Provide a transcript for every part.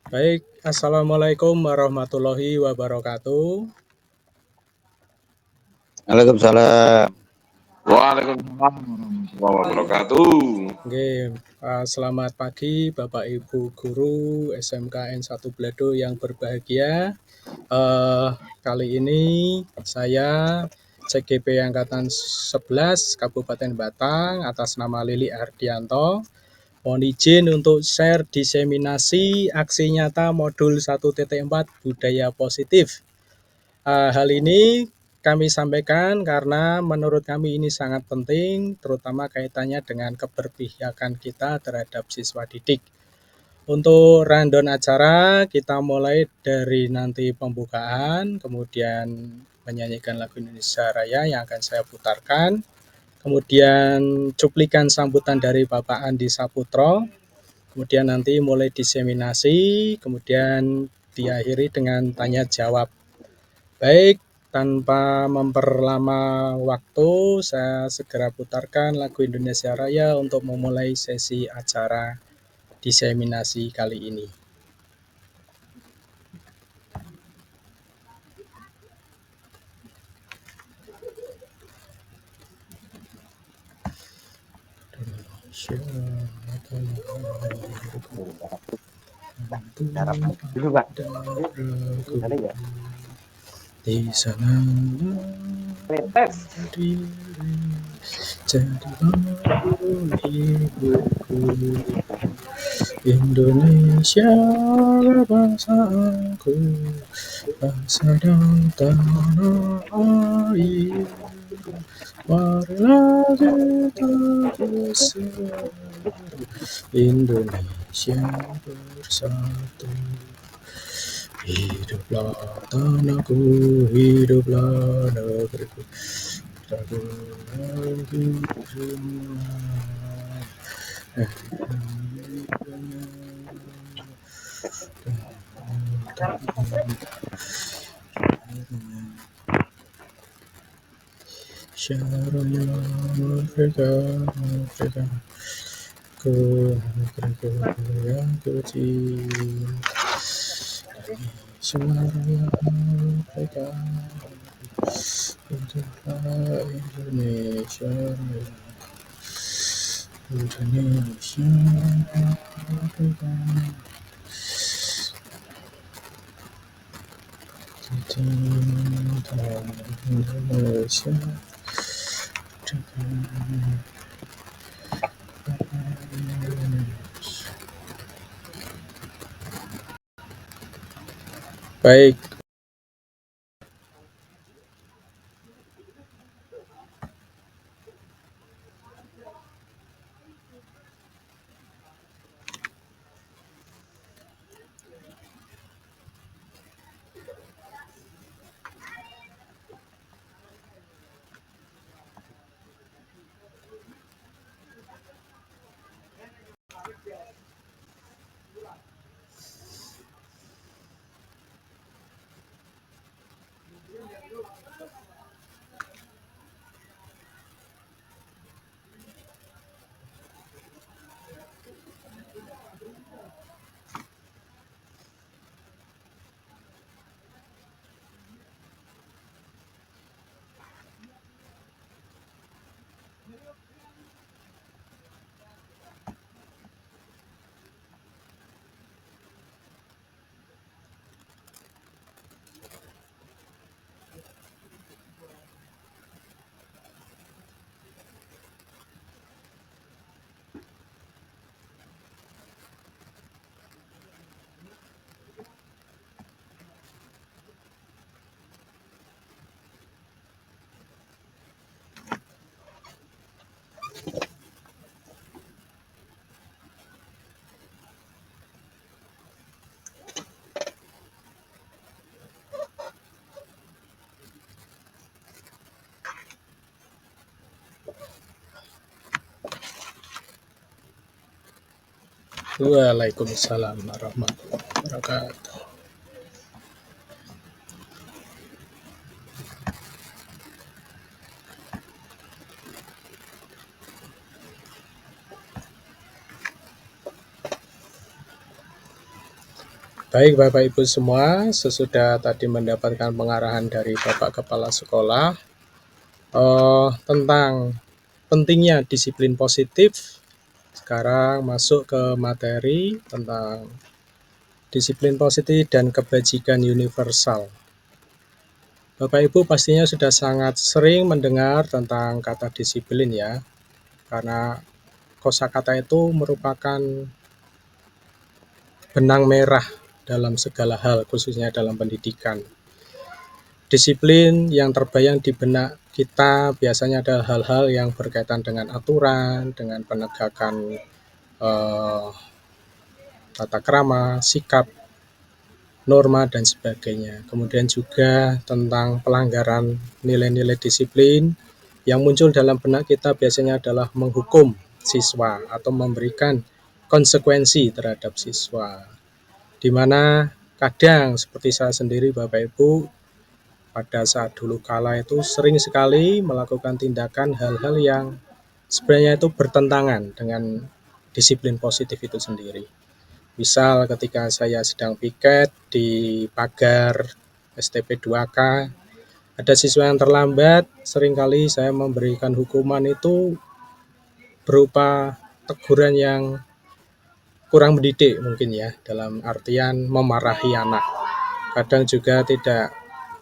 Baik, Assalamualaikum warahmatullahi wabarakatuh. Waalaikumsalam. Waalaikumsalam warahmatullahi wabarakatuh. Oke, selamat pagi Bapak Ibu Guru SMKN 1 Bledo yang berbahagia. Kali ini saya CGP Angkatan 11 Kabupaten Batang atas nama Lili Ardianto mohon izin untuk share diseminasi aksi nyata modul 1.4 budaya positif. Hal ini kami sampaikan karena menurut kami ini sangat penting, terutama kaitannya dengan keberpihakan kita terhadap siswa didik. Untuk rundown acara, kita mulai dari nanti pembukaan, kemudian menyanyikan lagu Indonesia Raya yang akan saya putarkan, kemudian cuplikan sambutan dari Bapak Andi Saputro, kemudian nanti mulai diseminasi, kemudian diakhiri dengan tanya jawab. Baik, tanpa memperlama waktu, saya segera putarkan lagu Indonesia Raya untuk memulai sesi acara diseminasi kali ini. Dulu, Pak. Ada ya? Di sana Tes. jadilah ibuku, Indonesia bangsaku, bangsa dan tanah air. Marilah kita bersatu, Indonesia bersatu. Hiduplah tanahku, hiduplah negeriku, aku lagi semua. Syaraya Afrika, Afrika, ku negeriku yang kucinta. Syaraya Afrika, hiduplah Indonesia, Indonesia Afrika. Cinta Indonesia. Baik. Waalaikumsalam warahmatullahi wabarakatuh. Baik Bapak Ibu semua, sesudah tadi mendapatkan pengarahan dari Bapak Kepala Sekolah tentang pentingnya disiplin positif, sekarang masuk ke materi tentang disiplin positif dan kebajikan universal. Bapak Ibu pastinya sudah sangat sering mendengar tentang kata disiplin ya, karena kosakata itu merupakan benang merah dalam segala hal, khususnya dalam pendidikan. Disiplin yang terbayang di benak kita biasanya adalah hal-hal yang berkaitan dengan aturan, dengan penegakan tata krama, sikap, norma, dan sebagainya. Kemudian juga tentang pelanggaran nilai-nilai disiplin yang muncul dalam benak kita biasanya adalah menghukum siswa atau memberikan konsekuensi terhadap siswa. Di mana kadang seperti saya sendiri Bapak Ibu, pada saat dulu kala itu sering sekali melakukan tindakan hal-hal yang sebenarnya itu bertentangan dengan disiplin positif itu sendiri. Misal ketika saya sedang piket di pagar STP 2K, ada siswa yang terlambat, seringkali saya memberikan hukuman itu berupa teguran yang kurang mendidik mungkin ya, dalam artian memarahi anak. Kadang juga tidak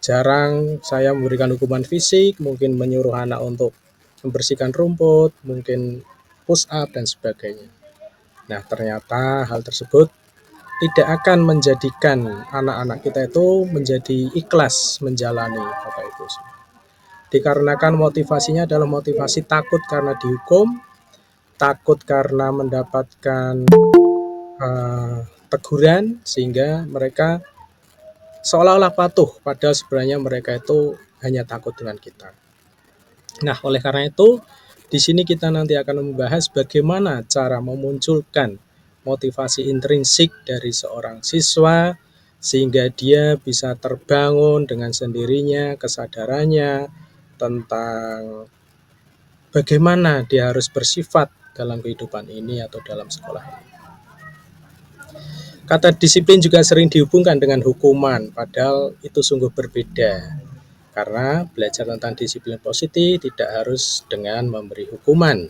jarang saya memberikan hukuman fisik, mungkin menyuruh anak untuk membersihkan rumput, mungkin push up dan sebagainya. Nah, ternyata hal tersebut tidak akan menjadikan anak-anak kita itu menjadi ikhlas menjalani Bapak Ibu. Dikarenakan motivasinya adalah motivasi takut karena dihukum, takut karena mendapatkan teguran, sehingga mereka seolah-olah patuh, padahal sebenarnya mereka itu hanya takut dengan kita. Nah, oleh karena itu, di sini kita nanti akan membahas bagaimana cara memunculkan motivasi intrinsik dari seorang siswa sehingga dia bisa terbangun dengan sendirinya kesadarannya tentang bagaimana dia harus bersifat dalam kehidupan ini atau dalam sekolah ini. Kata disiplin juga sering dihubungkan dengan hukuman, padahal itu sungguh berbeda. Karena belajar tentang disiplin positif tidak harus dengan memberi hukuman.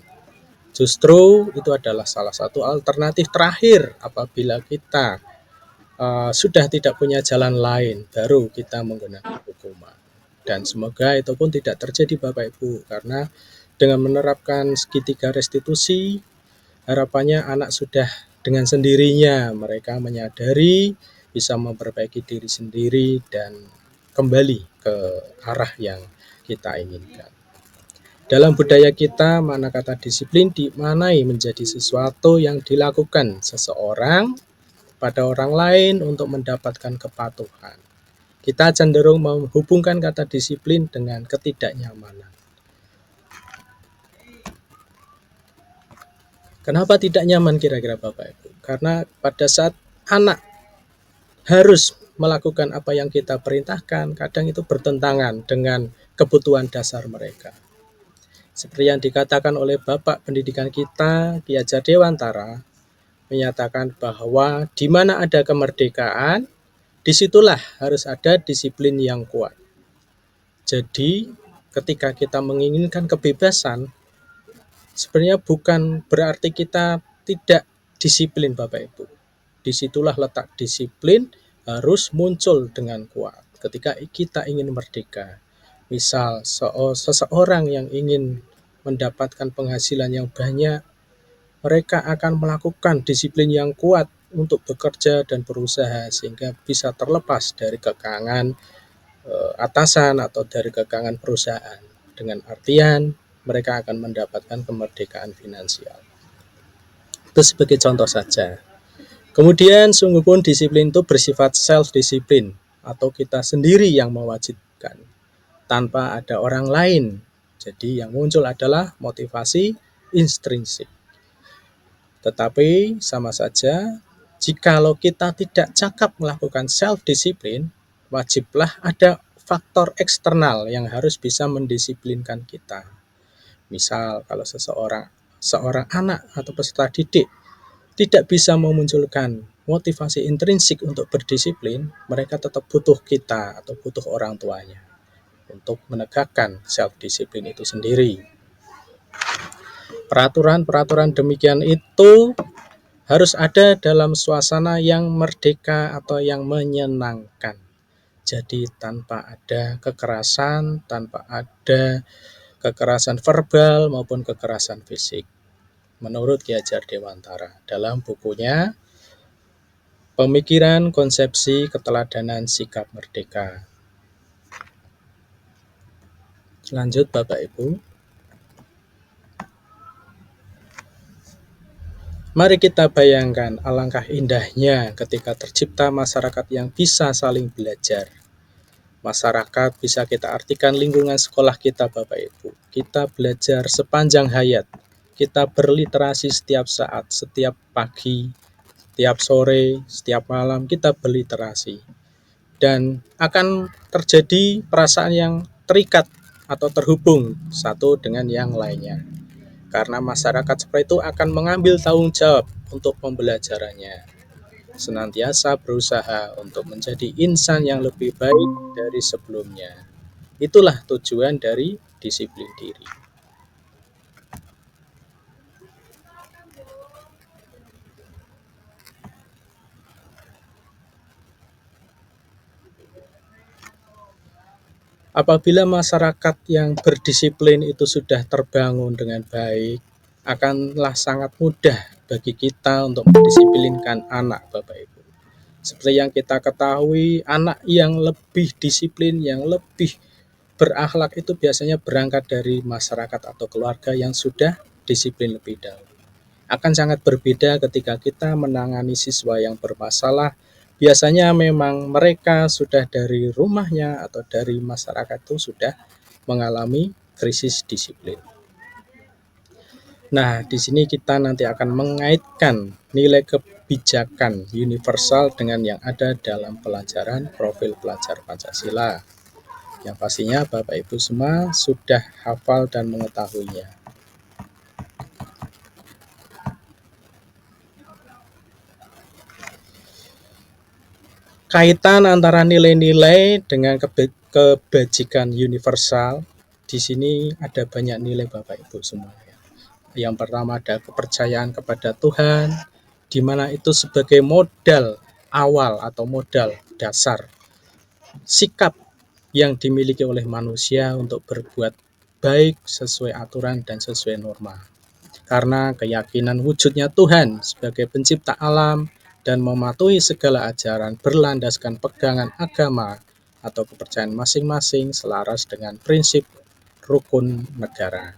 Justru itu adalah salah satu alternatif terakhir apabila kita sudah tidak punya jalan lain, baru kita menggunakan hukuman. Dan semoga itu pun tidak terjadi Bapak Ibu, karena dengan menerapkan segitiga restitusi, harapannya anak sudah dengan sendirinya mereka menyadari, bisa memperbaiki diri sendiri dan kembali ke arah yang kita inginkan. Dalam budaya kita, makna kata disiplin dimaknai menjadi sesuatu yang dilakukan seseorang pada orang lain untuk mendapatkan kepatuhan. Kita cenderung menghubungkan kata disiplin dengan ketidaknyamanan. Kenapa tidak nyaman kira-kira Bapak Ibu? Karena pada saat anak harus melakukan apa yang kita perintahkan, kadang itu bertentangan dengan kebutuhan dasar mereka. Seperti yang dikatakan oleh Bapak Pendidikan kita, Ki Hajar Dewantara, menyatakan bahwa di mana ada kemerdekaan, disitulah harus ada disiplin yang kuat. Jadi ketika kita menginginkan kebebasan, sebenarnya bukan berarti kita tidak disiplin Bapak Ibu. Disitulah letak disiplin harus muncul dengan kuat ketika kita ingin merdeka. Misal seseorang yang ingin mendapatkan penghasilan yang banyak, mereka akan melakukan disiplin yang kuat untuk bekerja dan berusaha sehingga bisa terlepas dari kekangan atasan atau dari kekangan perusahaan. Dengan artian mereka akan mendapatkan kemerdekaan finansial. Itu sebagai contoh saja. Kemudian sungguh pun disiplin itu bersifat self-disiplin atau kita sendiri yang mewajibkan tanpa ada orang lain. Jadi yang muncul adalah motivasi intrinsik. Tetapi sama saja, jikalau kita tidak cakap melakukan self-disiplin, wajiblah ada faktor eksternal yang harus bisa mendisiplinkan kita. Misal kalau seorang anak atau peserta didik tidak bisa memunculkan motivasi intrinsik untuk berdisiplin, mereka tetap butuh kita atau butuh orang tuanya untuk menegakkan self-disiplin itu sendiri. Peraturan-peraturan demikian itu harus ada dalam suasana yang merdeka atau yang menyenangkan. Jadi tanpa ada kekerasan, tanpa ada kekerasan verbal maupun kekerasan fisik. Menurut Ki Hajar Dewantara dalam bukunya Pemikiran Konsepsi Keteladanan Sikap Merdeka. Lanjut Bapak Ibu. Mari kita bayangkan alangkah indahnya ketika tercipta masyarakat yang bisa saling belajar. Masyarakat bisa kita artikan lingkungan sekolah kita Bapak Ibu. Kita belajar sepanjang hayat. Kita berliterasi setiap saat, setiap pagi, setiap sore, setiap malam kita berliterasi. Dan akan terjadi perasaan yang terikat atau terhubung satu dengan yang lainnya. Karena masyarakat seperti itu akan mengambil tanggung jawab untuk pembelajarannya. Senantiasa berusaha untuk menjadi insan yang lebih baik dari sebelumnya. Itulah tujuan dari disiplin diri. Apabila masyarakat yang berdisiplin itu sudah terbangun dengan baik, akanlah sangat mudah bagi kita untuk mendisiplinkan anak Bapak Ibu. Seperti yang kita ketahui, anak yang lebih disiplin, yang lebih berakhlak itu biasanya berangkat dari masyarakat atau keluarga yang sudah disiplin lebih dahulu. Akan sangat berbeda ketika kita menangani siswa yang bermasalah. Biasanya memang mereka sudah dari rumahnya atau dari masyarakat itu sudah mengalami krisis disiplin. Nah, di sini kita nanti akan mengaitkan nilai kebijakan universal dengan yang ada dalam pelajaran profil pelajar Pancasila. Yang pastinya Bapak Ibu semua sudah hafal dan mengetahuinya. Kaitan antara nilai-nilai dengan kebajikan universal, di sini ada banyak nilai Bapak Ibu semua. Yang pertama ada kepercayaan kepada Tuhan, di mana itu sebagai modal awal atau modal dasar sikap yang dimiliki oleh manusia untuk berbuat baik sesuai aturan dan sesuai norma. Karena keyakinan wujudnya Tuhan sebagai pencipta alam dan mematuhi segala ajaran berlandaskan pegangan agama atau kepercayaan masing-masing selaras dengan prinsip rukun negara.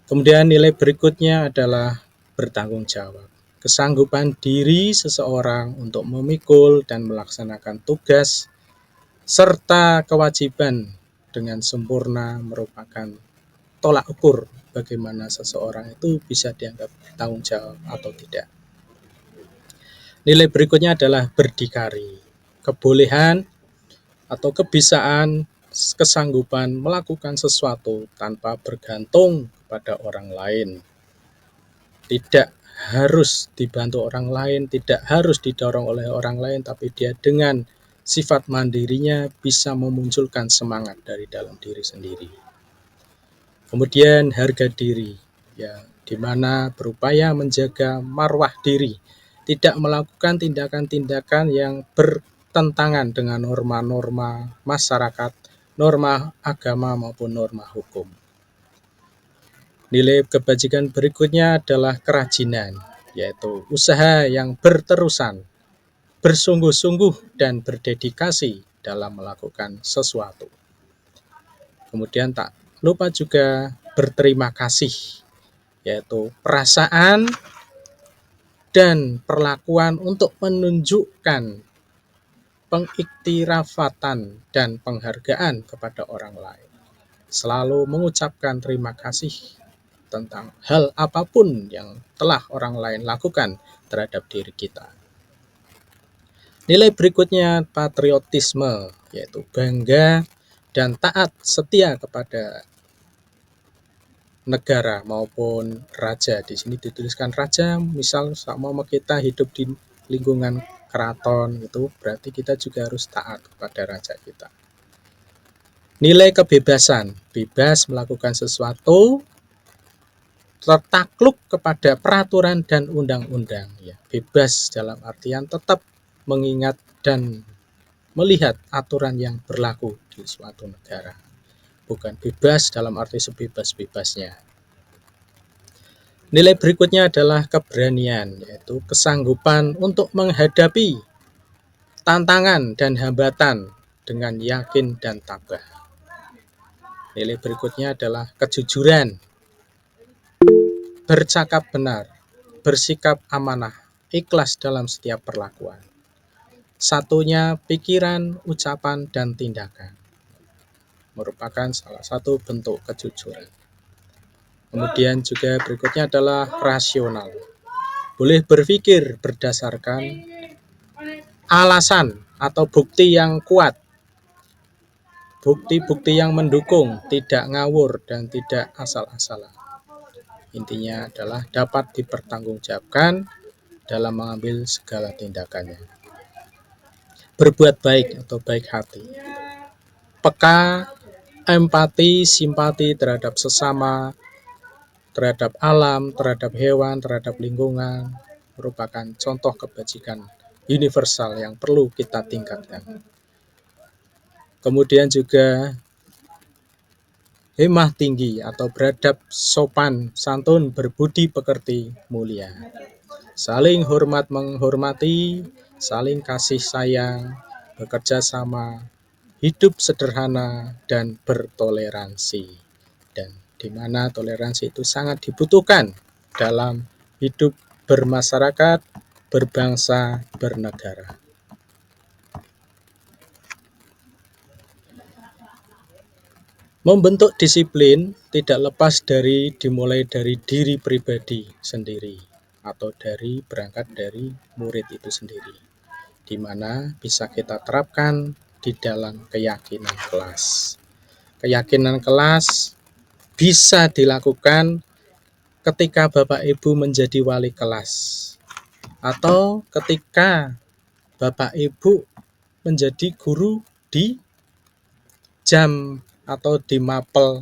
Kemudian nilai berikutnya adalah bertanggung jawab. Kesanggupan diri seseorang untuk memikul dan melaksanakan tugas serta kewajiban dengan sempurna merupakan tolak ukur bagaimana seseorang itu bisa dianggap tanggung jawab atau tidak. Nilai berikutnya adalah berdikari. Kebolehan atau kebisaan, kesanggupan melakukan sesuatu tanpa bergantung kepada orang lain. Tidak harus dibantu orang lain, tidak harus didorong oleh orang lain, tapi dia dengan sifat mandirinya bisa memunculkan semangat dari dalam diri sendiri. Kemudian harga diri, ya, di mana berupaya menjaga marwah diri, tidak melakukan tindakan-tindakan yang bertentangan dengan norma-norma masyarakat, norma agama maupun norma hukum. Nilai kebajikan berikutnya adalah kerajinan, yaitu usaha yang berterusan, bersungguh-sungguh dan berdedikasi dalam melakukan sesuatu. Kemudian tak lupa juga berterima kasih, yaitu perasaan dan perlakuan untuk menunjukkan pengiktirafatan dan penghargaan kepada orang lain. Selalu mengucapkan terima kasih tentang hal apapun yang telah orang lain lakukan terhadap diri kita. Nilai berikutnya patriotisme, yaitu bangga dan taat setia kepada negara maupun raja. Di sini dituliskan raja, misal sama kita hidup di lingkungan keraton, itu berarti kita juga harus taat kepada raja kita. Nilai kebebasan, bebas melakukan sesuatu, tertakluk kepada peraturan dan undang-undang, ya. Bebas dalam artian tetap mengingat dan melihat aturan yang berlaku di suatu negara, bukan bebas dalam arti sebebas-bebasnya. Nilai berikutnya adalah keberanian, yaitu kesanggupan untuk menghadapi tantangan dan hambatan dengan yakin dan tabah. Nilai berikutnya adalah kejujuran, bercakap benar, bersikap amanah, ikhlas dalam setiap perlakuan. Satunya pikiran, ucapan, dan tindakan merupakan salah satu bentuk kejujuran. Kemudian juga berikutnya adalah rasional. Boleh berpikir berdasarkan alasan atau bukti yang kuat, bukti-bukti yang mendukung, tidak ngawur dan tidak asal-asalan. Intinya adalah dapat dipertanggungjawabkan dalam mengambil segala tindakannya. Berbuat baik atau baik hati, peka, empati, simpati terhadap sesama, terhadap alam, terhadap hewan, terhadap lingkungan, merupakan contoh kebajikan universal yang perlu kita tingkatkan. Kemudian juga hemah tinggi atau beradab sopan, santun, berbudi pekerti, mulia. Saling hormat menghormati, saling kasih sayang, bekerja sama, hidup sederhana, dan bertoleransi. Dan di mana toleransi itu sangat dibutuhkan dalam hidup bermasyarakat, berbangsa, bernegara. Membentuk disiplin tidak lepas dari dimulai dari diri pribadi sendiri atau berangkat dari murid itu sendiri, di mana bisa kita terapkan di dalam keyakinan kelas. Keyakinan kelas bisa dilakukan ketika Bapak Ibu menjadi wali kelas atau ketika Bapak Ibu menjadi guru di jam atau di mapel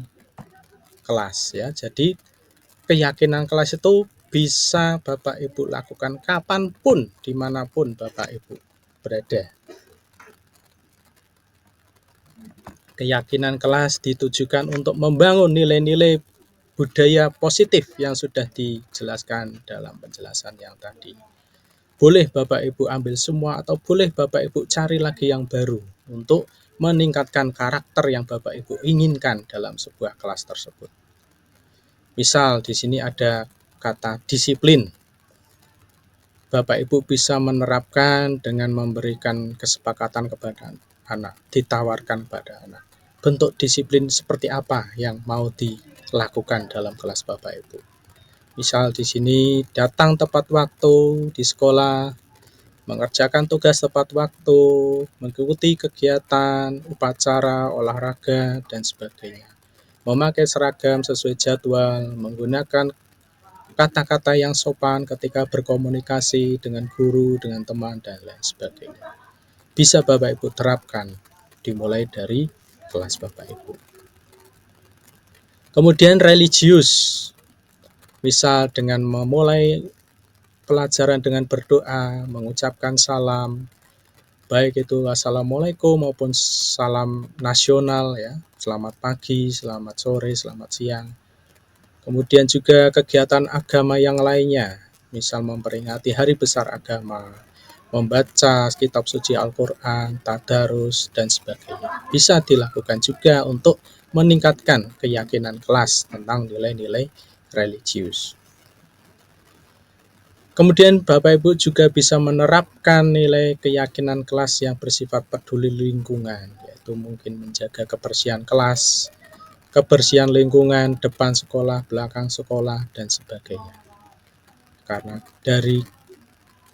kelas, ya. Jadi keyakinan kelas itu bisa Bapak Ibu lakukan kapanpun, dimanapun Bapak Ibu berada. Keyakinan kelas ditujukan untuk membangun nilai-nilai budaya positif yang sudah dijelaskan dalam penjelasan yang tadi. Boleh Bapak Ibu ambil semua atau boleh Bapak Ibu cari lagi yang baru untuk meningkatkan karakter yang Bapak Ibu inginkan dalam sebuah kelas tersebut. Misal di sini ada kata disiplin. Bapak Ibu bisa menerapkan dengan memberikan kesepakatan kepada anak, ditawarkan pada anak. Bentuk disiplin seperti apa yang mau dilakukan dalam kelas Bapak Ibu. Misal di sini datang tepat waktu di sekolah, mengerjakan tugas tepat waktu, mengikuti kegiatan, upacara, olahraga, dan sebagainya. Memakai seragam sesuai jadwal, menggunakan kata-kata yang sopan ketika berkomunikasi dengan guru, dengan teman, dan lain sebagainya. Bisa Bapak Ibu terapkan dimulai dari kelas Bapak Ibu. Kemudian religius, misal dengan memulai pelajaran dengan berdoa, mengucapkan salam, baik itu assalamualaikum maupun salam nasional, ya, selamat pagi, selamat sore, selamat siang. Kemudian juga kegiatan agama yang lainnya, misal memperingati hari besar agama, membaca kitab suci Al-Quran, tadarus, dan sebagainya. Bisa dilakukan juga untuk meningkatkan keyakinan kelas tentang nilai-nilai religius. Kemudian Bapak Ibu juga bisa menerapkan nilai keyakinan kelas yang bersifat peduli lingkungan, yaitu mungkin menjaga kebersihan kelas, kebersihan lingkungan, depan sekolah, belakang sekolah, dan sebagainya. Karena dari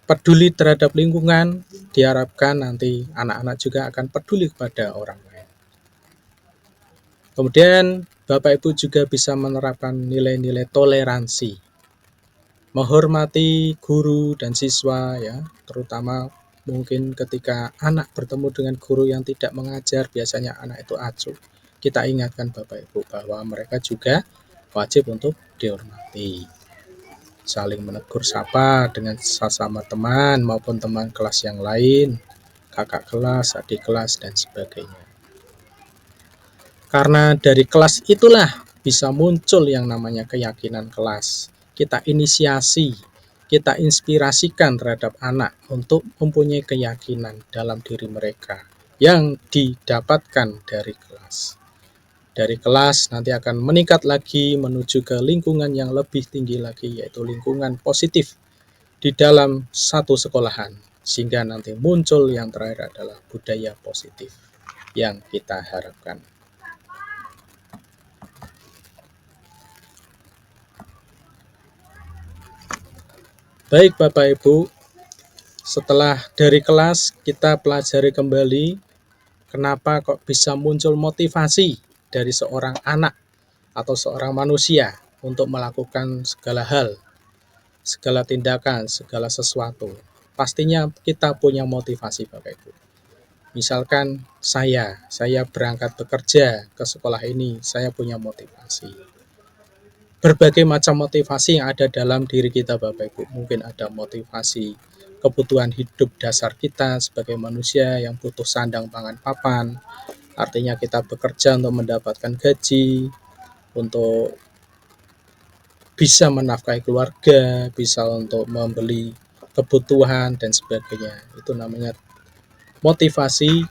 peduli terhadap lingkungan, diharapkan nanti anak-anak juga akan peduli kepada orang lain. Kemudian Bapak Ibu juga bisa menerapkan nilai-nilai toleransi, menghormati guru dan siswa ya, terutama mungkin ketika anak bertemu dengan guru yang tidak mengajar, biasanya anak itu acuh. Kita ingatkan Bapak Ibu bahwa mereka juga wajib untuk dihormati. Saling menegur sapa dengan sesama teman maupun teman kelas yang lain, kakak kelas, adik kelas, dan sebagainya. Karena dari kelas itulah bisa muncul yang namanya keyakinan kelas. Kita inisiasi, kita inspirasikan terhadap anak untuk mempunyai keyakinan dalam diri mereka yang didapatkan dari kelas. Dari kelas nanti akan meningkat lagi menuju ke lingkungan yang lebih tinggi lagi, yaitu lingkungan positif di dalam satu sekolahan. Sehingga nanti muncul yang terakhir adalah budaya positif yang kita harapkan. Baik Bapak Ibu, setelah dari kelas kita pelajari kembali kenapa kok bisa muncul motivasi dari seorang anak atau seorang manusia untuk melakukan segala hal, segala tindakan, segala sesuatu. Pastinya kita punya motivasi Bapak Ibu. Misalkan saya berangkat bekerja ke sekolah ini, saya punya motivasi. Berbagai macam motivasi yang ada dalam diri kita Bapak Ibu. Mungkin ada motivasi kebutuhan hidup dasar kita sebagai manusia yang butuh sandang pangan papan. Artinya kita bekerja untuk mendapatkan gaji, untuk bisa menafkahi keluarga, bisa untuk membeli kebutuhan dan sebagainya. Itu namanya motivasi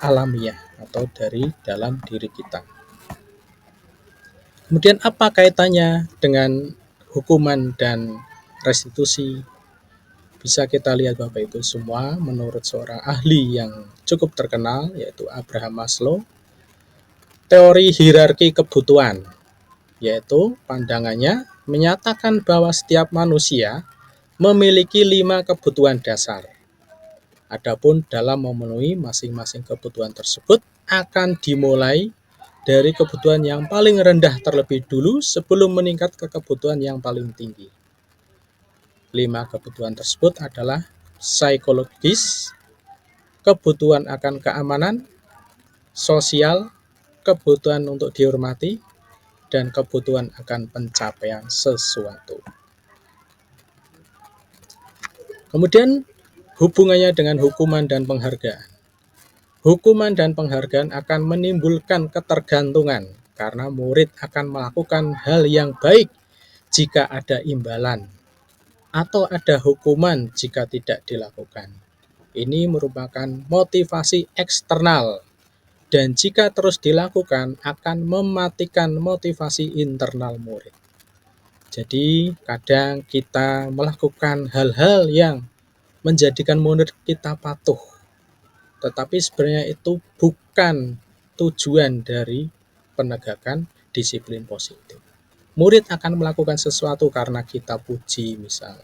alamiah atau dari dalam diri kita. Kemudian apa kaitannya dengan hukuman dan restitusi? Bisa kita lihat Bapak Ibu semua menurut seorang ahli yang cukup terkenal yaitu Abraham Maslow. Teori hierarki kebutuhan, yaitu pandangannya menyatakan bahwa setiap manusia memiliki 5 kebutuhan dasar. Adapun dalam memenuhi masing-masing kebutuhan tersebut akan dimulai dari kebutuhan yang paling rendah terlebih dulu sebelum meningkat ke kebutuhan yang paling tinggi. 5 kebutuhan tersebut adalah psikologis, kebutuhan akan keamanan, sosial, kebutuhan untuk dihormati, dan kebutuhan akan pencapaian sesuatu. Kemudian hubungannya dengan hukuman dan penghargaan. Hukuman dan penghargaan akan menimbulkan ketergantungan karena murid akan melakukan hal yang baik jika ada imbalan atau ada hukuman jika tidak dilakukan. Ini merupakan motivasi eksternal dan jika terus dilakukan akan mematikan motivasi internal murid. Jadi kadang kita melakukan hal-hal yang menjadikan murid kita patuh, tetapi sebenarnya itu bukan tujuan dari penegakan disiplin positif. Murid akan melakukan sesuatu karena kita puji misal.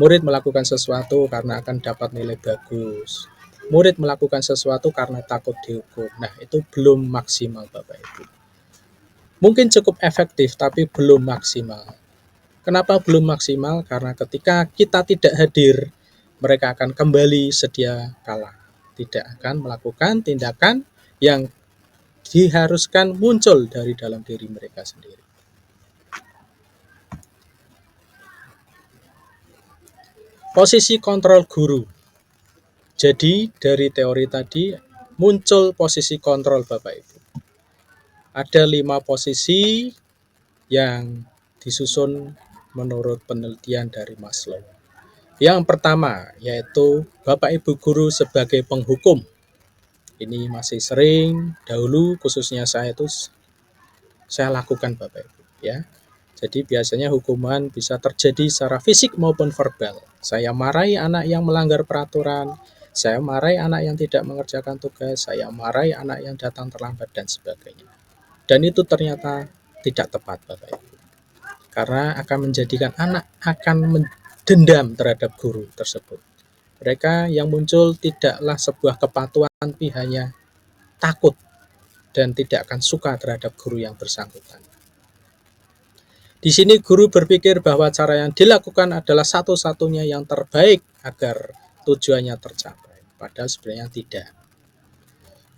Murid melakukan sesuatu karena akan dapat nilai bagus. Murid melakukan sesuatu karena takut dihukum. Nah, itu belum maksimal Bapak Ibu. Mungkin cukup efektif tapi belum maksimal. Kenapa belum maksimal? Karena ketika kita tidak hadir, mereka akan kembali sedia kala. Tidak akan melakukan tindakan yang diharuskan muncul dari dalam diri mereka sendiri. Posisi kontrol guru. Jadi dari teori tadi muncul posisi kontrol Bapak Ibu. Ada 5 posisi yang disusun menurut penelitian dari Maslow. Yang pertama yaitu Bapak Ibu guru sebagai penghukum. Ini masih sering dahulu khususnya saya lakukan Bapak Ibu ya. Jadi biasanya hukuman bisa terjadi secara fisik maupun verbal. Saya marahi anak yang melanggar peraturan, saya marahi anak yang tidak mengerjakan tugas, saya marahi anak yang datang terlambat dan sebagainya. Dan itu ternyata tidak tepat Bapak Ibu. Karena akan menjadikan anak akan mendendam terhadap guru tersebut. Mereka yang muncul tidaklah sebuah kepatuhan tapi hanya takut. dan tidak akan suka terhadap guru yang bersangkutan. Di sini guru berpikir bahwa cara yang dilakukan adalah satu-satunya yang terbaik agar tujuannya tercapai. Padahal sebenarnya tidak.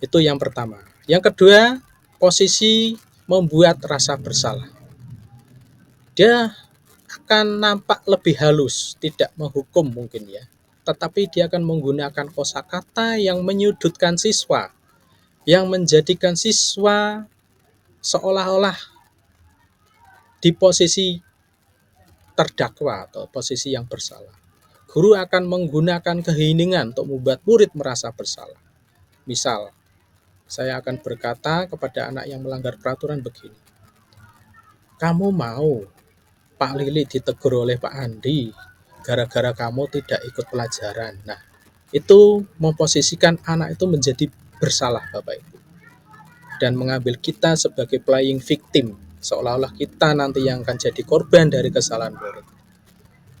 Itu yang pertama. Yang kedua, posisi membuat rasa bersalah. Dia akan nampak lebih halus, tidak menghukum mungkin ya. Tetapi dia akan menggunakan kosakata yang menyudutkan siswa, yang menjadikan siswa seolah-olah di posisi terdakwa atau posisi yang bersalah. Guru akan menggunakan keheningan untuk membuat murid merasa bersalah. Misal, saya akan berkata kepada anak yang melanggar peraturan begini. Kamu mau Pak Lili ditegur oleh Pak Andi gara-gara kamu tidak ikut pelajaran. Nah, itu memposisikan anak itu menjadi bersalah Bapak Ibu. Dan mengambil kita sebagai playing victim. Seolah-olah kita nanti yang akan jadi korban dari kesalahan murid.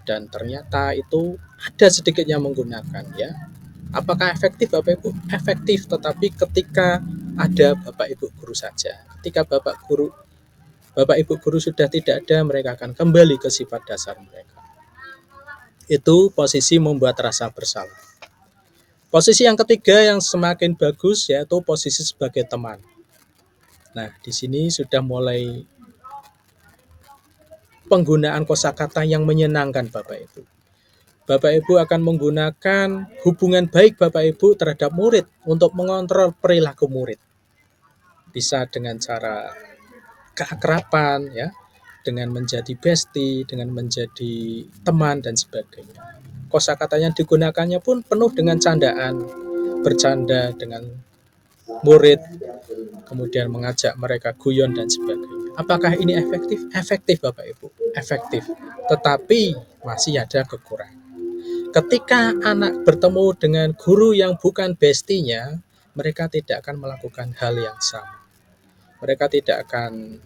Dan ternyata itu ada sedikit yang menggunakan ya. Apakah efektif Bapak Ibu? Efektif, tetapi ketika ada Bapak Ibu guru saja. Ketika Bapak Ibu guru sudah tidak ada, mereka akan kembali ke sifat dasar mereka. Itu posisi membuat rasa bersalah. Posisi yang ketiga yang semakin bagus yaitu posisi sebagai teman. Nah, di sini sudah mulai penggunaan kosakata yang menyenangkan Bapak Ibu. Bapak Ibu akan menggunakan hubungan baik Bapak Ibu terhadap murid untuk mengontrol perilaku murid. Bisa dengan cara keakraban ya, dengan menjadi bestie, dengan menjadi teman dan sebagainya. Kosakata yang digunakannya pun penuh dengan candaan, bercanda dengan murid, kemudian mengajak mereka guyon dan sebagainya. Apakah ini efektif? Efektif Bapak Ibu, efektif. Tetapi masih ada kekurangan. Ketika anak bertemu dengan guru yang bukan bestinya, mereka tidak akan melakukan hal yang sama. Mereka tidak akan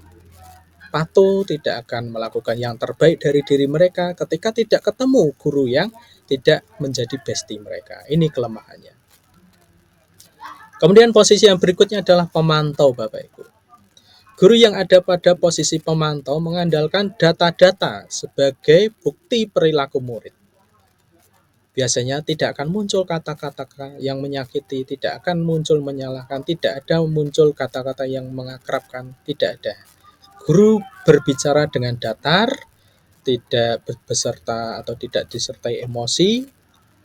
patuh, tidak akan melakukan yang terbaik dari diri mereka ketika tidak ketemu guru yang tidak menjadi bestie mereka. Ini kelemahannya. Kemudian posisi yang berikutnya adalah pemantau Bapak Ibu. Guru yang ada pada posisi pemantau mengandalkan data-data sebagai bukti perilaku murid. Biasanya tidak akan muncul kata-kata yang menyakiti, tidak akan muncul menyalahkan, tidak ada muncul kata-kata yang mengakrabkan, tidak ada. Guru berbicara dengan datar, tidak beserta atau tidak disertai emosi,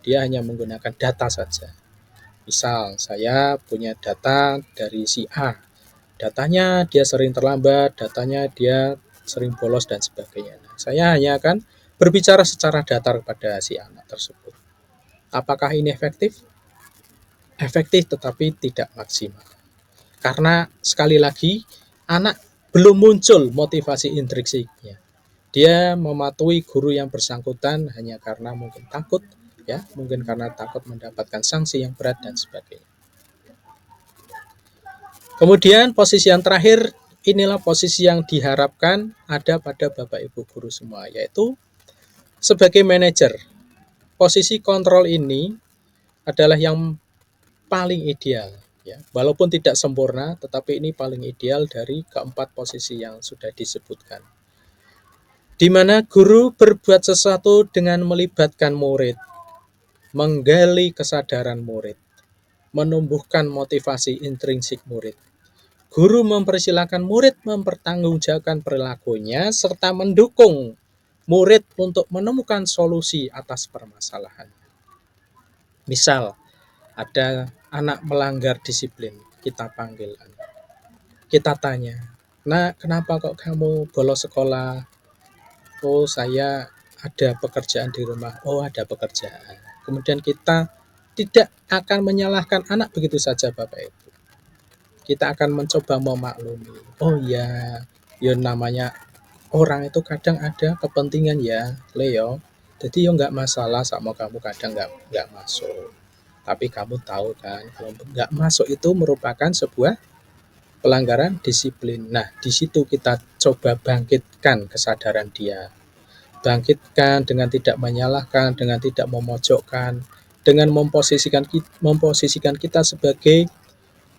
dia hanya menggunakan data saja. Misal, saya punya data dari si A. Datanya dia sering terlambat, datanya dia sering bolos dan sebagainya. Nah, saya hanya akan berbicara secara datar kepada si anak tersebut. Apakah ini efektif? Efektif tetapi tidak maksimal. Karena sekali lagi, anak belum muncul motivasi intrinsiknya. Dia mematuhi guru yang bersangkutan hanya karena mungkin takut, ya, mungkin karena takut mendapatkan sanksi yang berat dan sebagainya. Kemudian posisi yang terakhir, inilah posisi yang diharapkan ada pada Bapak Ibu guru semua, yaitu sebagai manajer. Posisi kontrol ini adalah yang paling ideal, ya. Walaupun tidak sempurna, tetapi ini paling ideal dari keempat posisi yang sudah disebutkan. Di mana guru berbuat sesuatu dengan melibatkan murid, menggali kesadaran murid, menumbuhkan motivasi intrinsik murid. Guru mempersilahkan murid mempertanggungjawabkan perilakunya serta mendukung murid untuk menemukan solusi atas permasalahan. Misal, ada anak melanggar disiplin, kita panggil anak. Kita tanya, "Nak, kenapa kok kamu bolos sekolah?" "Oh, saya ada pekerjaan di rumah." "Oh, ada pekerjaan." Kemudian kita tidak akan menyalahkan anak begitu saja Bapak Ibu. Kita akan mencoba memaklumi. Oh ya, ya namanya orang itu kadang ada kepentingan ya, Leo. Jadi ya nggak masalah sama kamu kadang nggak masuk. Tapi kamu tahu kan, kalau nggak masuk itu merupakan sebuah pelanggaran disiplin. Nah, di situ kita coba bangkitkan kesadaran dia. Bangkitkan dengan tidak menyalahkan, dengan tidak memojokkan, dengan memposisikan kita sebagai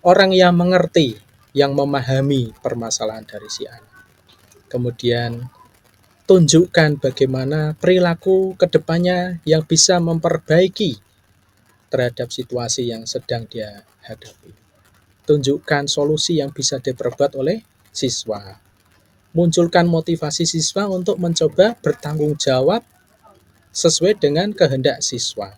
orang yang mengerti yang memahami permasalahan dari si anak. Kemudian tunjukkan bagaimana perilaku kedepannya yang bisa memperbaiki terhadap situasi yang sedang dia hadapi. Tunjukkan solusi yang bisa diperbuat oleh siswa. Munculkan motivasi siswa untuk mencoba bertanggung jawab sesuai dengan kehendak siswa.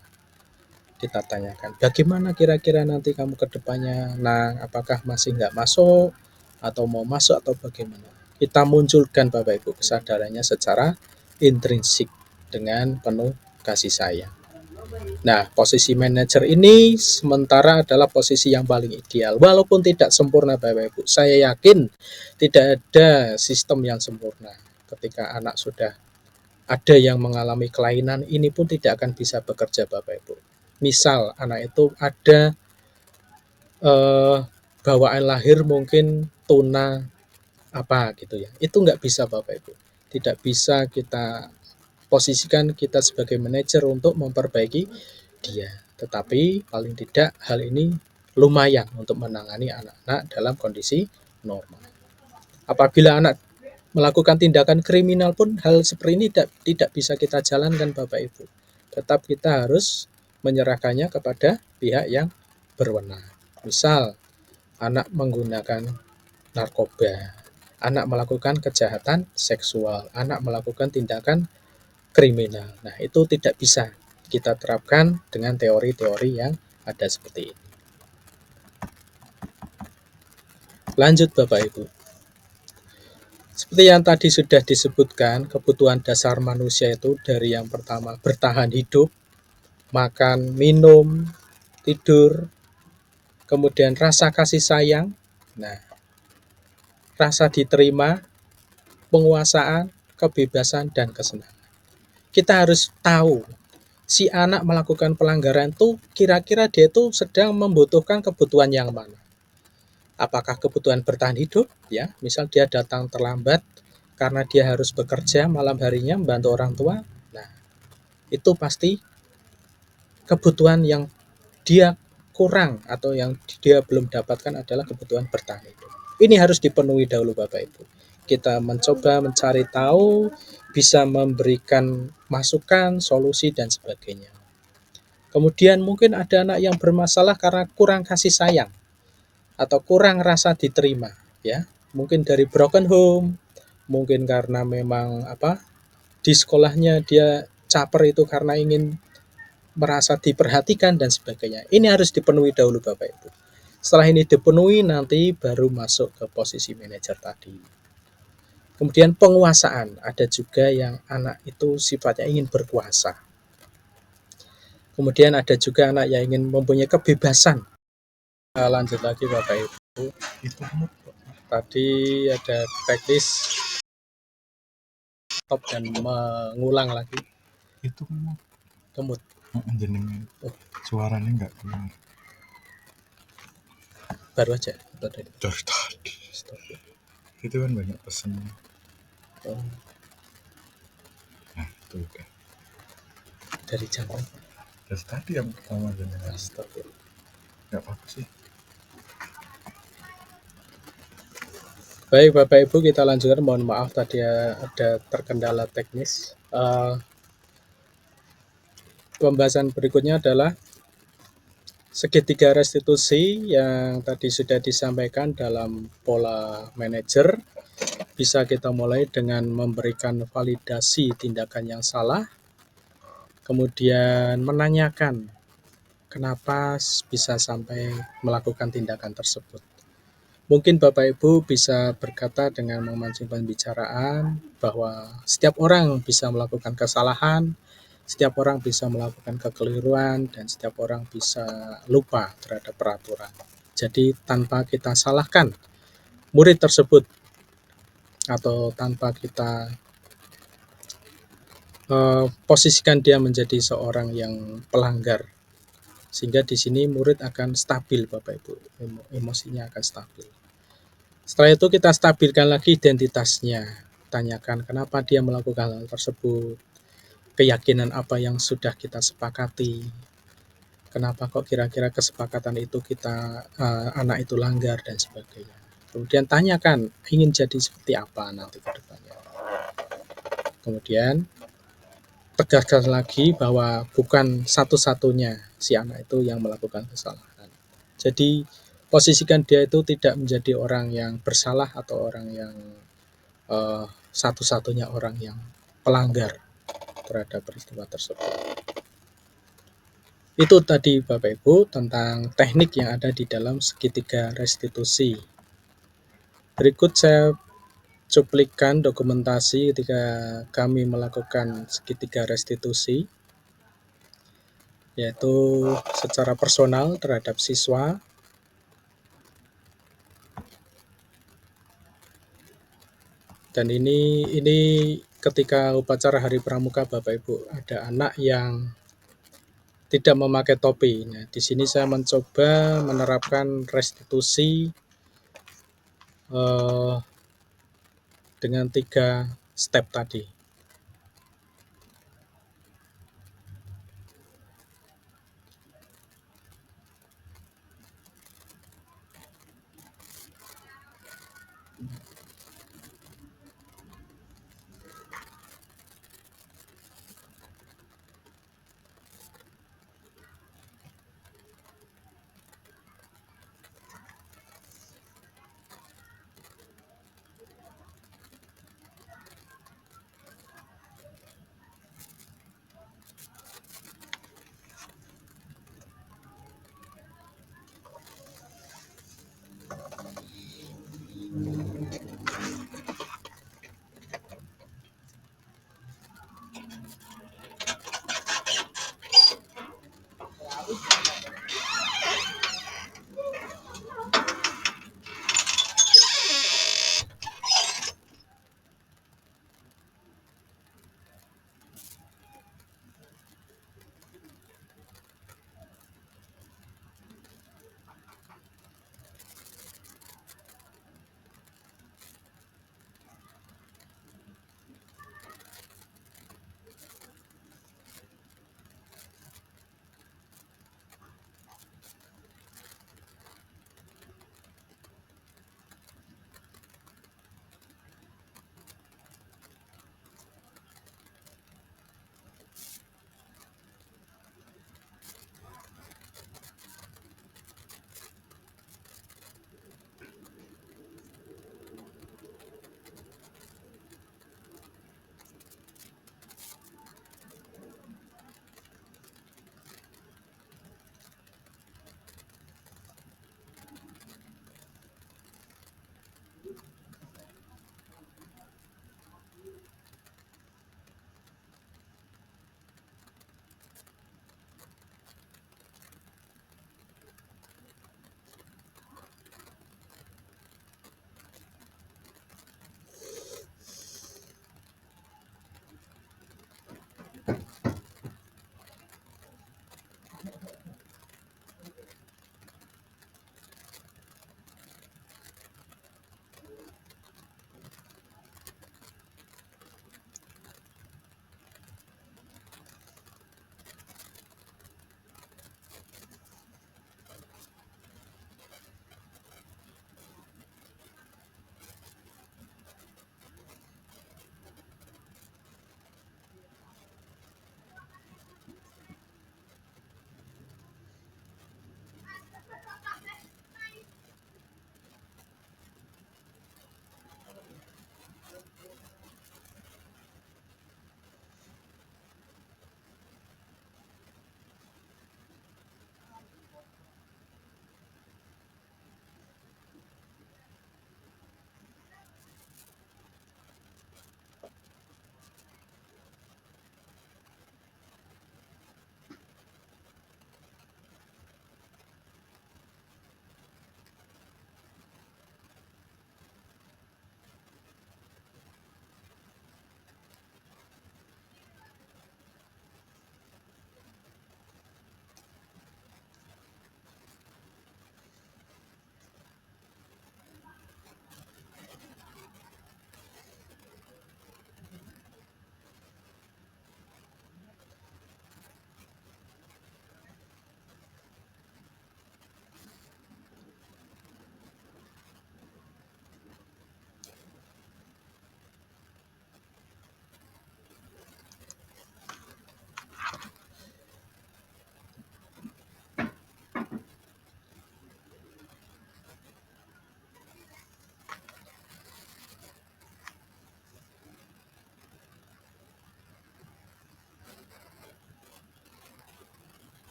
Kita tanyakan, bagaimana kira-kira nanti kamu ke depannya, nah apakah masih nggak masuk, atau mau masuk, atau bagaimana. Kita munculkan Bapak Ibu kesadarannya secara intrinsik dengan penuh kasih sayang. Nah, posisi manajer ini sementara adalah posisi yang paling ideal. Walaupun tidak sempurna Bapak Ibu, saya yakin tidak ada sistem yang sempurna. Ketika anak sudah ada yang mengalami kelainan, ini pun tidak akan bisa bekerja Bapak Ibu. Misal anak itu ada bawaan lahir mungkin tuna apa gitu ya, itu nggak bisa Bapak Ibu. Tidak bisa kita posisikan kita sebagai manajer untuk memperbaiki dia. Tetapi paling tidak hal ini lumayan untuk menangani anak-anak dalam kondisi normal. Apabila anak melakukan tindakan kriminal pun hal seperti ini tidak bisa kita jalankan Bapak Ibu. Tetap kita harus menyerahkannya kepada pihak yang berwenang. Misal, anak menggunakan narkoba, anak melakukan kejahatan seksual, anak melakukan tindakan kriminal. Nah, itu tidak bisa kita terapkan dengan teori-teori yang ada seperti ini. Lanjut Bapak Ibu. Seperti yang tadi sudah disebutkan, kebutuhan dasar manusia itu dari yang pertama bertahan hidup, makan, minum, tidur, kemudian rasa kasih sayang, nah, rasa diterima, penguasaan, kebebasan, dan kesenangan. Kita harus tahu, si anak melakukan pelanggaran itu kira-kira dia itu sedang membutuhkan kebutuhan yang mana. Apakah kebutuhan bertahan hidup, ya, misal dia datang terlambat karena dia harus bekerja malam harinya membantu orang tua, nah, itu pasti kebutuhan yang dia kurang atau yang dia belum dapatkan adalah kebutuhan bertahan hidup. Ini harus dipenuhi dahulu Bapak Ibu. Kita mencoba mencari tahu, bisa memberikan masukan, solusi, dan sebagainya. Kemudian mungkin ada anak yang bermasalah karena kurang kasih sayang atau kurang rasa diterima, ya. Mungkin dari broken home, mungkin karena memang di sekolahnya dia caper itu karena ingin merasa diperhatikan dan sebagainya. Ini harus dipenuhi dahulu Bapak Ibu. Setelah ini dipenuhi, nanti baru masuk ke posisi manajer tadi. Kemudian penguasaan, ada juga yang anak itu sifatnya ingin berkuasa. Kemudian ada juga anak yang ingin mempunyai kebebasan. Lanjut lagi Bapak Ibu. Tadi ada teknis stop dan mengulang lagi. Itu Kemut. jenengan suaranya nggak keluar Baru aja dari tadi. stop. Itu kan banyak pesan. Oh, Nah itu kan dari jam dari tadi yang pertama jenengan. stop ya. Nggak apa-apa sih. Baik Bapak Ibu, kita lanjutkan. Mohon maaf tadi ada terkendala teknis. Pembahasan berikutnya adalah segitiga restitusi yang tadi sudah disampaikan dalam pola manajer. Bisa kita mulai dengan memberikan validasi tindakan yang salah, kemudian menanyakan kenapa bisa sampai melakukan tindakan tersebut. Mungkin Bapak Ibu bisa berkata dengan memancing pembicaraan bahwa setiap orang bisa melakukan kesalahan, setiap orang bisa melakukan kekeliruan, dan setiap orang bisa lupa terhadap peraturan. Jadi tanpa kita salahkan murid tersebut atau tanpa kita posisikan dia menjadi seorang yang pelanggar, sehingga di sini murid akan stabil Bapak Ibu, emosinya akan stabil. Setelah itu kita stabilkan lagi identitasnya, tanyakan kenapa dia melakukan hal tersebut, keyakinan apa yang sudah kita sepakati, kenapa kok kira-kira kesepakatan itu anak itu langgar dan sebagainya. Kemudian tanyakan ingin jadi seperti apa nanti ke depannya. Kemudian tegaskan lagi bahwa bukan satu-satunya si anak itu yang melakukan kesalahan. Jadi posisikan dia itu tidak menjadi orang yang bersalah atau orang yang satu-satunya orang yang pelanggar terhadap peristiwa tersebut. Itu tadi Bapak Ibu tentang teknik yang ada di dalam segitiga restitusi. Berikut saya cuplikan dokumentasi ketika kami melakukan segitiga restitusi, yaitu secara personal terhadap siswa. Dan ini ketika upacara Hari Pramuka Bapak Ibu, ada anak yang tidak memakai topi. Nah, di sini saya mencoba menerapkan restitusi dengan 3 step tadi.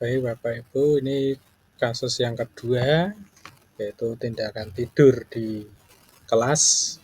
Baik Bapak Ibu, ini kasus yang kedua, yaitu tindakan tidur di kelas.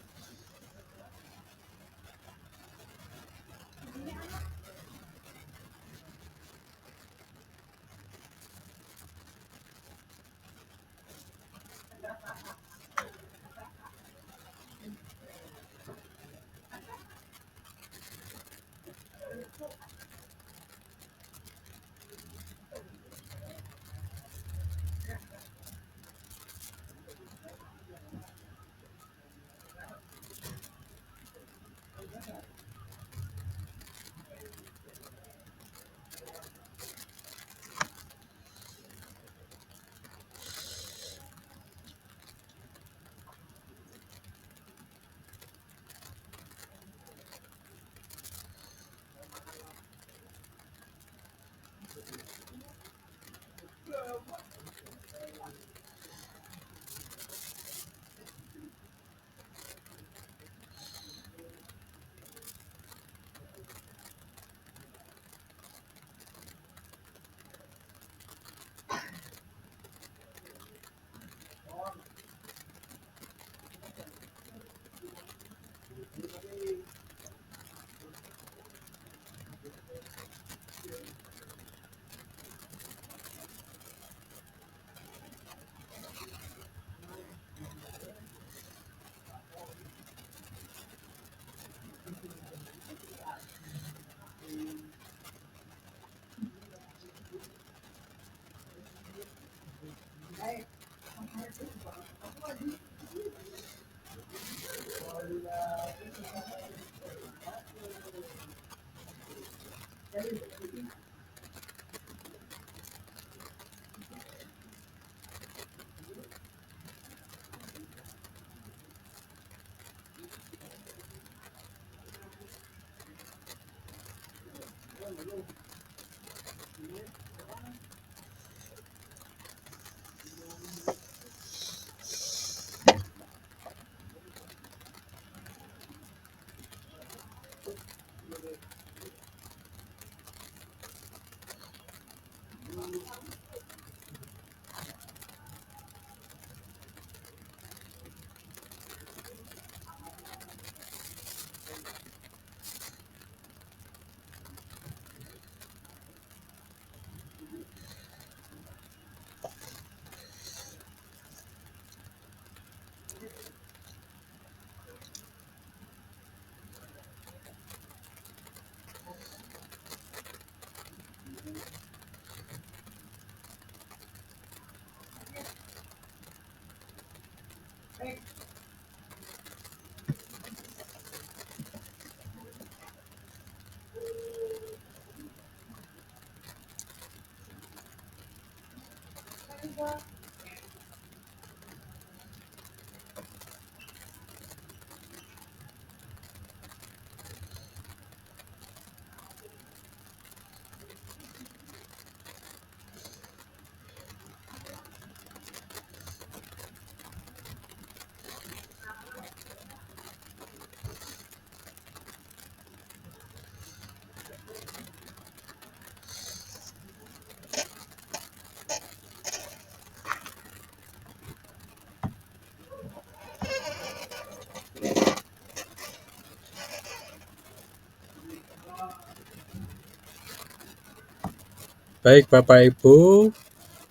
Baik Bapak Ibu,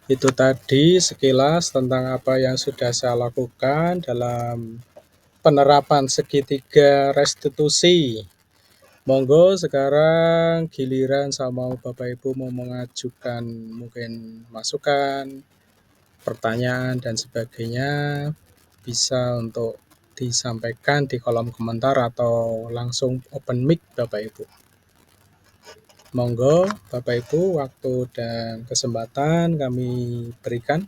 itu tadi sekilas tentang apa yang sudah saya lakukan dalam penerapan segitiga restitusi. Monggo sekarang giliran sama Bapak Ibu mau mengajukan mungkin masukan, pertanyaan dan sebagainya, bisa untuk disampaikan di kolom komentar atau langsung open mic Bapak Ibu. Monggo Bapak Ibu, waktu dan kesempatan kami berikan.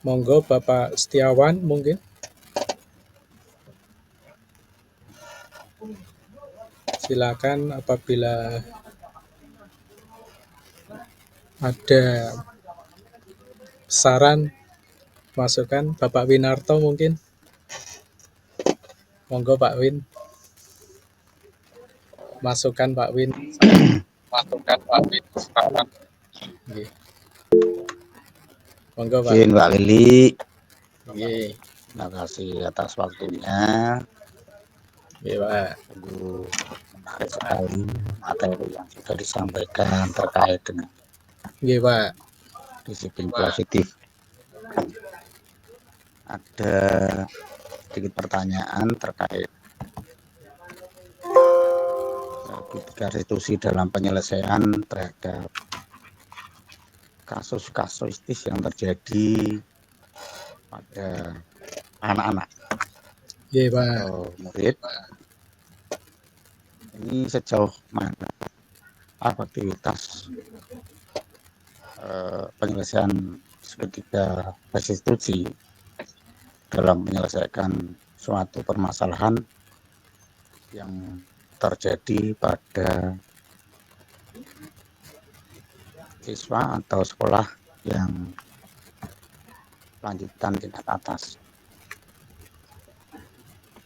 Monggo Bapak Setiawan mungkin. Silakan apabila ada saran, masukan. Bapak Winarto mungkin. Monggo Pak Win, masukan Pak Win. Nggih. Monggo Pak. Izin Mbak Lili, Nggih. terima kasih atas waktunya. Nggih, Pak. Sungguh menarik sekali materi yang sudah disampaikan terkait dengan Nggih, Pak. disiplin positif. Ada sedikit pertanyaan terkait etika restitusi dalam penyelesaian terhadap kasus kasuistis yang terjadi pada anak-anak Nggih, Pak. atau murid. Ini sejauh mana aktivitas penyelesaian seketika restitusi dalam menyelesaikan suatu permasalahan yang terjadi pada siswa atau sekolah yang lanjutan tingkat atas.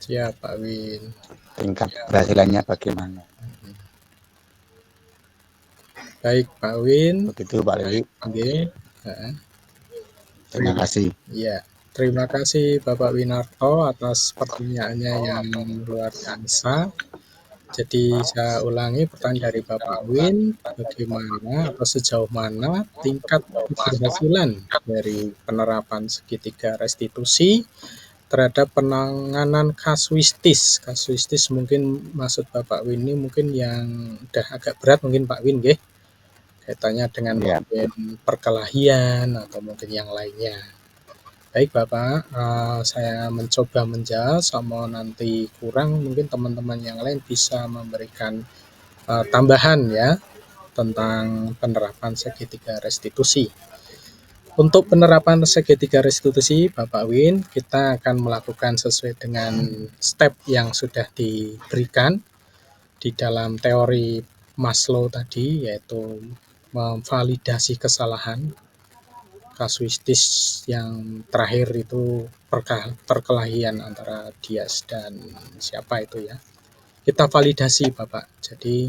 Siap, Pak Win. Tingkat keberhasilannya bagaimana? Baik, Pak Win. Begitu Pak Lili. Nggih. Heeh. Terima kasih. Iya. Terima kasih Bapak Winarto atas pertanyaannya yang luar biasa. Jadi saya ulangi pertanyaan dari Bapak Win, bagaimana atau sejauh mana tingkat keberhasilan dari penerapan segitiga restitusi terhadap penanganan kasuistis. Kasuistis mungkin maksud Bapak Win ini mungkin yang udah agak berat mungkin Pak Win nggih. Kaitannya dengan Ya. mungkin perkelahian atau mungkin yang lainnya. Baik Bapak, saya mencoba menjawab, sama nanti kurang mungkin teman-teman yang lain bisa memberikan tambahan ya tentang penerapan segitiga restitusi. Untuk penerapan segitiga restitusi Bapak Win, kita akan melakukan sesuai dengan step yang sudah diberikan di dalam teori Maslow tadi, yaitu memvalidasi kesalahan. Kasuistis yang terakhir itu perkelahian antara Dias dan siapa itu ya. Kita validasi Bapak. Jadi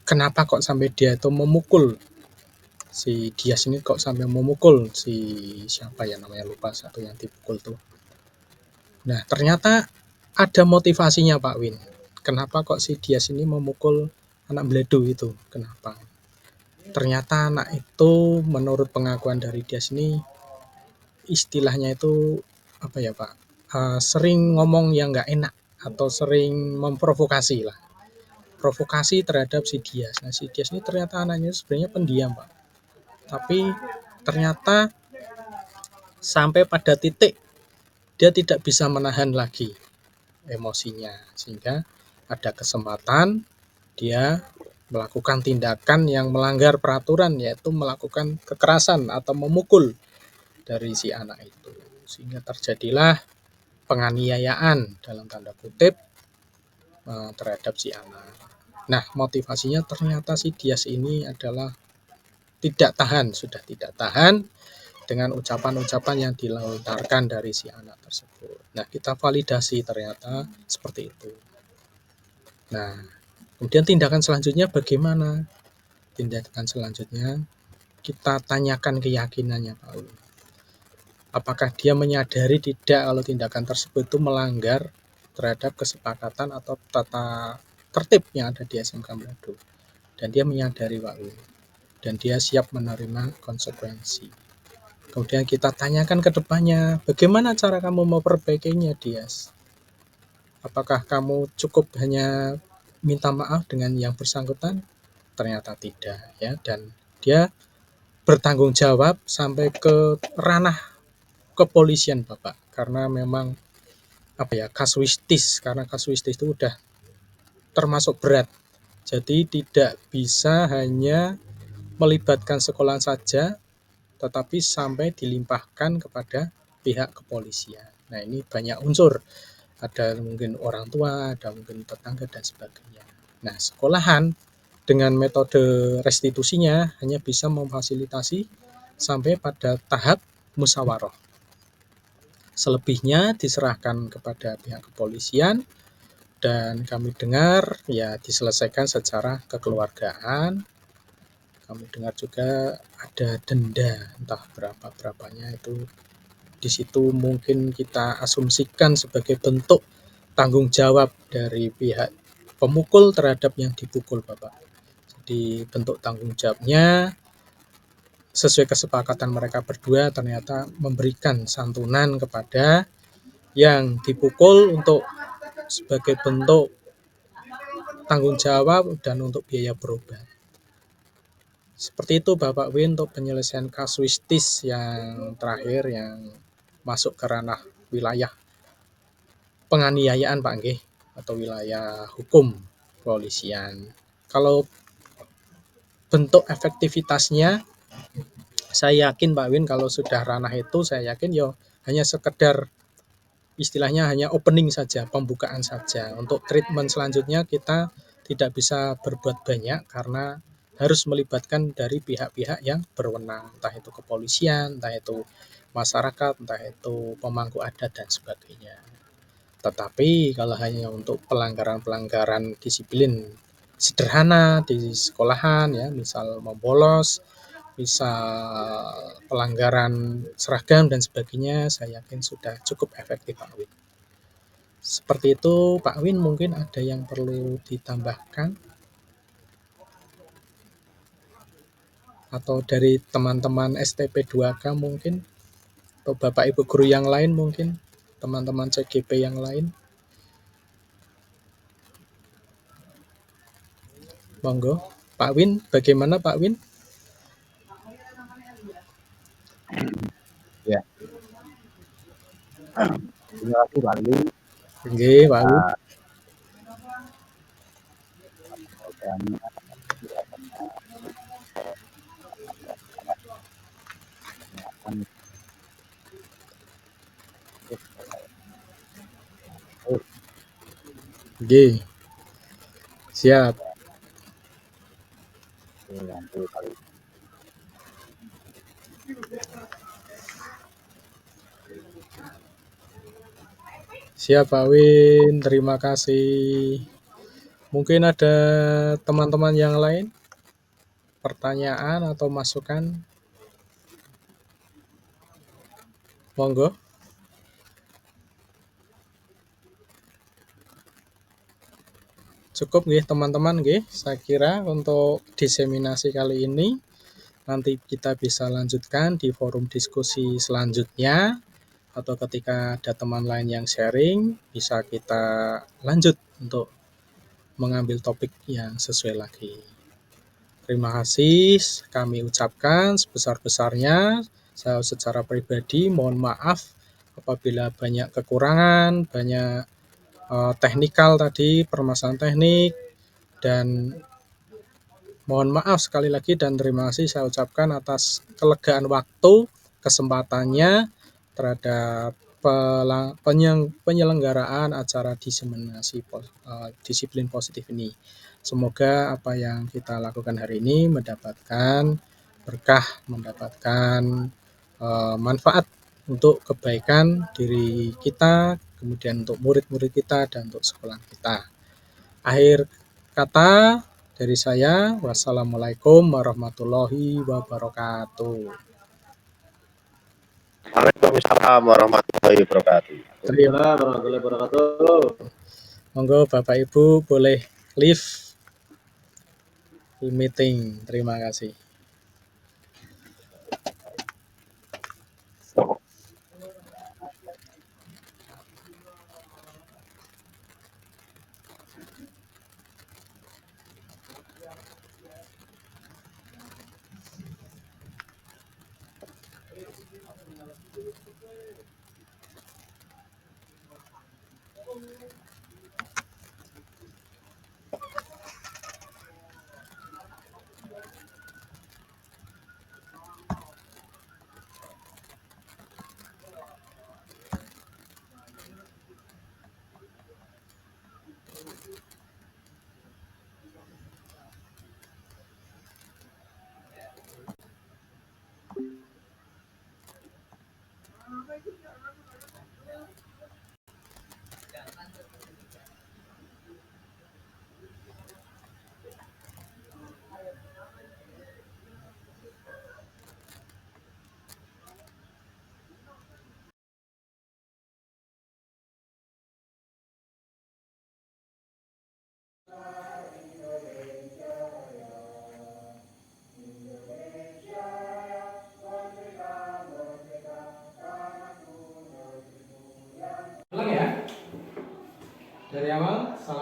kenapa kok sampai dia itu memukul si Dias ini, kok sampai memukul si siapa ya namanya, lupa satu yang dipukul tuh. Nah ternyata ada motivasinya Pak Win. Kenapa kok si Dias ini memukul anak Bledu itu? Kenapa? Ternyata anak itu menurut pengakuan dari Dias ini istilahnya itu apa ya Pak, sering ngomong yang nggak enak atau sering memprovokasi lah, provokasi terhadap si Dias. Nah si Dias ini ternyata anaknya sebenarnya pendiam Pak, tapi ternyata sampai pada titik dia tidak bisa menahan lagi emosinya, sehingga ada kesempatan dia melakukan tindakan yang melanggar peraturan, yaitu melakukan kekerasan atau memukul dari si anak itu, sehingga terjadilah penganiayaan dalam tanda kutip terhadap si anak. Nah motivasinya ternyata si Dias ini adalah sudah tidak tahan dengan ucapan-ucapan yang dilontarkan dari si anak tersebut. Nah kita validasi ternyata seperti itu. Nah kemudian tindakan selanjutnya bagaimana? Tindakan selanjutnya kita tanyakan keyakinannya Pak Uli. Apakah dia menyadari tidak kalau tindakan tersebut itu melanggar terhadap kesepakatan atau tata tertib yang ada di SMK Bledu. Dan dia menyadari Pak Uli. Dan dia siap menerima konsekuensi. Kemudian kita tanyakan ke depannya, bagaimana cara kamu memperbaikinya Dias? Apakah kamu cukup hanya minta maaf dengan yang bersangkutan? Ternyata tidak ya, dan dia bertanggung jawab sampai ke ranah kepolisian Bapak, karena memang kasuistis, karena kasuistis itu udah termasuk berat. Jadi tidak bisa hanya melibatkan sekolah saja, tetapi sampai dilimpahkan kepada pihak kepolisian. Nah ini banyak unsur, ada mungkin orang tua, ada mungkin tetangga dan sebagainya. Nah sekolahan dengan metode restitusinya hanya bisa memfasilitasi sampai pada tahap musyawarah. Selebihnya diserahkan kepada pihak kepolisian dan kami dengar ya diselesaikan secara kekeluargaan. Kami dengar juga ada denda, entah berapanya itu. Di situ mungkin kita asumsikan sebagai bentuk tanggung jawab dari pihak pemukul terhadap yang dipukul, Bapak. Jadi bentuk tanggung jawabnya sesuai kesepakatan mereka berdua ternyata memberikan santunan kepada yang dipukul untuk sebagai bentuk tanggung jawab dan untuk biaya berobat. Seperti itu Bapak Win untuk penyelesaian kasuistis yang terakhir yang masuk ke ranah wilayah penganiayaan Pak Nggih atau wilayah hukum kepolisian. Kalau bentuk efektivitasnya saya yakin Pak Win kalau sudah ranah itu saya yakin ya hanya sekedar istilahnya hanya opening saja, pembukaan saja. Untuk treatment selanjutnya kita tidak bisa berbuat banyak karena harus melibatkan dari pihak-pihak yang berwenang, entah itu kepolisian, entah itu masyarakat, entah itu pemangku adat dan sebagainya. Tetapi kalau hanya untuk pelanggaran-pelanggaran disiplin sederhana di sekolahan ya, misal membolos, misal pelanggaran seragam dan sebagainya, saya yakin sudah cukup efektif Pak Win. Seperti itu Pak Win, mungkin ada yang perlu ditambahkan? Atau dari teman-teman STP 2K mungkin? Atau Bapak Ibu guru yang lain mungkin? Teman-teman CGP yang lain? Monggo. Pak Win, bagaimana Pak Win? Ya, terima kasih Pak Ali. Nggih, Pak Win. Nggih. Siap. Siap Pak Win, terima kasih. Mungkin ada teman-teman yang lain? Pertanyaan atau masukan? Monggo. Cukup nggih teman-teman nggih, saya kira untuk diseminasi kali ini. Nanti kita bisa lanjutkan di forum diskusi selanjutnya atau ketika ada teman lain yang sharing, bisa kita lanjut untuk mengambil topik yang sesuai lagi. Terima kasih kami ucapkan sebesar-besarnya. Saya secara pribadi mohon maaf apabila banyak kekurangan, banyak teknikal tadi, permasalahan teknik, dan mohon maaf sekali lagi dan terima kasih saya ucapkan atas kelegaan waktu, kesempatannya terhadap penyelenggaraan acara diseminasi disiplin positif ini. Semoga apa yang kita lakukan hari ini mendapatkan berkah, mendapatkan manfaat untuk kebaikan diri kita, kemudian untuk murid-murid kita dan untuk sekolah kita. Akhir kata dari saya, wassalamualaikum warahmatullahi wabarakatuh. Waalaikumsalam warahmatullahi wabarakatuh. Warahmatullahi wabarakatuh. Monggo Bapak Ibu boleh leave meeting. Terima kasih.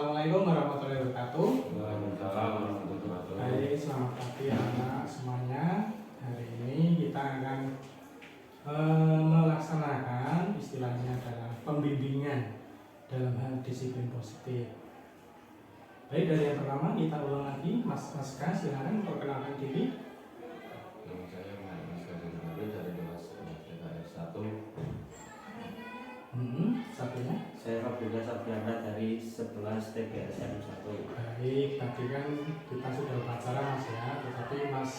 Assalamualaikum warahmatullahi wabarakatuh. Waalaikumsalam warahmatullahi wabarakatuh. Baik, selamat pagi anak semuanya. Hari ini kita akan melaksanakan istilahnya adalah pembimbingan dalam hal disiplin positif. Baik, dari yang pertama kita ulang lagi, Mas Aska silakan perkenalkan diri. Nama saya Mas Kadir Nabi dari kelas TKS 1. Satunya. Saya Fabrizio Sabriana dari 11 TGSM 1. Baik, tadi kan kita sudah upacara Mas ya, tetapi Mas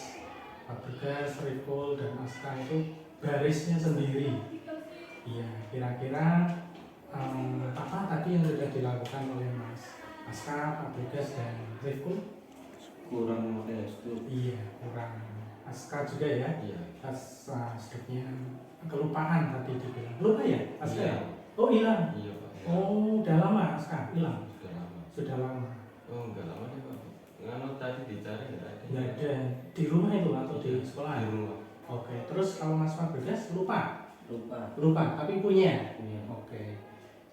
Fabrizio, Riful, dan Aska itu barisnya sendiri. Iya, kira-kira apa tadi yang sudah dilakukan oleh Mas Aska, Fabrizio, dan Riful? Kurang modest. Iya, kurang. Aska juga ya, Iya. sedikitnya kelupaan tadi dibilang. Lupa ya, Aska? Iya. Oh, hilang. Iya Pak. Iya. Oh, udah lama Aska hilang. Sudah lama. Sudah lama. Oh enggak lama deh Pak. Nganu tadi dicari nggak ada. Nggak ada di rumah itu atau di sekolah? Di rumah. Oke, terus kalau Mas Fabrizio lupa, Lupa. tapi punya. Iya. Oke,